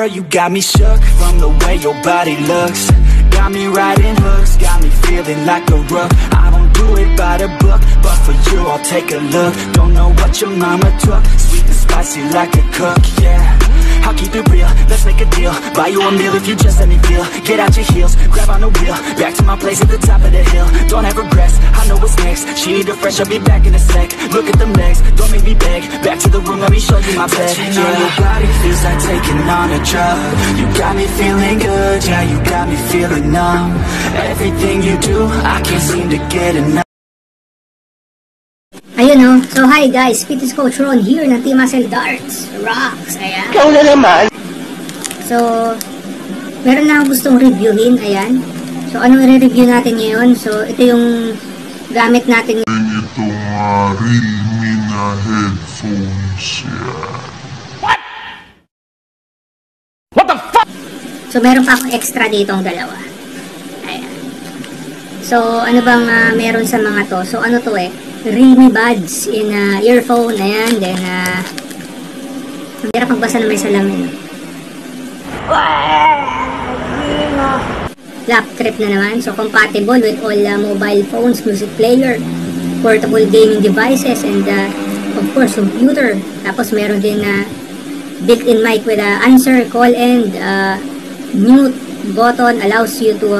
girl, you got me shook from the way your body looks. Got me riding hooks, got me feeling like a rook. I don't do it by the book, but for you I'll take a look. Don't know what your mama took, sweet and spicy like a cook, yeah. I'll keep it real, let's make a deal. Buy you a meal if you just let me feel. Get out your heels, grab on the wheel. Back to my place at the top of the hill. Don't have regrets, I know what's next. She need a fresh, I'll be back in a sec. Look at them legs, don't make me beg. Back to the room, let me show you my bed. Touching on your body feels like taking on a drug. You got me feeling good, yeah, you got me feeling numb. Everything you do, I can't seem to get enough. Ayun o. So hi guys, fitness coach Ron here ng Team Muscle Darts Rocks. Ayan. Ikaw na naman. So, meron na akong gustong reviewin. Ayan. So, anong i-review natin ngayon? So, ito yung gamit natin. Itong Realme na headphones yan. What the fuck? So, meron pa akong extra ditong dalawa. Ayan. So, ano bang meron sa mga to? So, ano to Realme buds in earphone. Ayan. Then, ang hirap magbasa na may salamin. Lap trip na naman. So, compatible with all mobile phones, music player, portable gaming devices, and of course, computer. Tapos, meron din built-in mic with answer, call, and mute button allows you to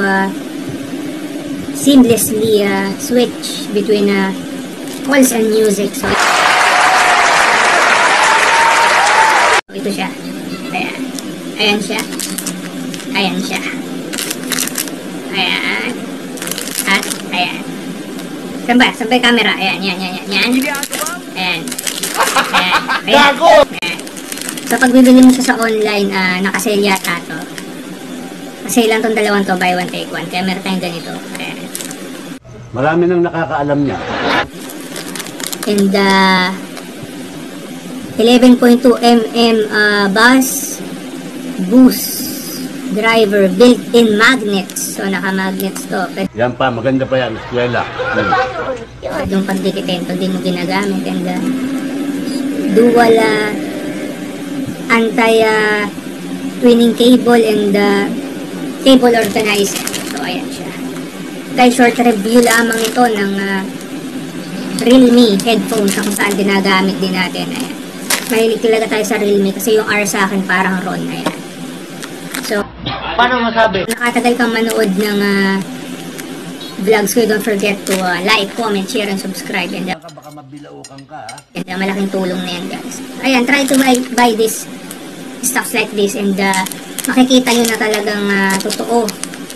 seamlessly switch between calls and music. So, ito siya. Ayan. Ayan siya. Ayan siya. Ayan. At, ayan. Saan ba? Saan ba yung camera? Ayan, yan, yan, yan, yan. Ayan. Ayan. Ayan. So, pag bibili mo siya sa online, nakasale yata to. Kasi lang tong dalawang to, buy one, take one. Kaya meron tayong ganito. Ayan. Marami nang nakakaalam niya. And 11.2 mm bus boost driver built-in magnets. So naka-magnets to. Yan pa, maganda pa yan, eskwela. Yung pagdikitin, pag di mo ginagamit. And dual anti-twinning cable and cable organizer. So ayan siya. Guys, short review lamang ito ng Realme headphones kung saan ginagamit din natin. Ayan. Mahilig talaga tayo sa Realme kasi yung R sa akin parang Ron. Ayan. So, Paano masabi? nakatagal kang manood ng vlogs ko, don't forget to like, comment, share, and subscribe. And Baka mabilaukan ka, ha? and malaking tulong na yan, guys. Ayan, try to buy this stuff like this and makikita nyo na talagang totoo.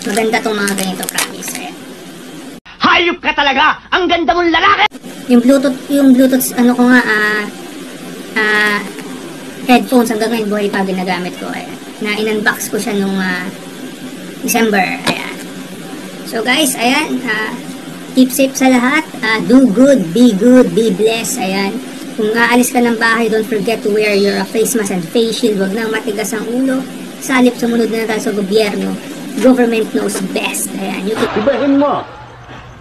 Maganda tong mga ganito, promise. Ayan. Hayop ka talaga! Ang ganda mong lalaki! Yung Bluetooth, ano ko nga, headphones, hanggang ngayon buhay pa ginagamit ko. Ayan. Na in-unbox ko siya nung December. Ayan. So guys, ayan, keep safe sa lahat. Do good, be blessed. Ayan. Kung aalis ka ng bahay, don't forget to wear your face mask and face shield. Huwag nang matigas ang ulo. Salip, sumunod na tayo sa gobyerno. Government knows best. Ayan. Ibahin mo!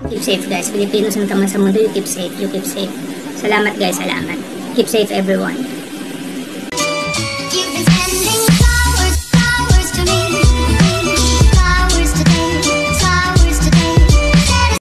Keep safe, guys. Pilipinos ang taman sa mundo. You keep safe. Salamat, guys. Salamat. Keep safe, everyone.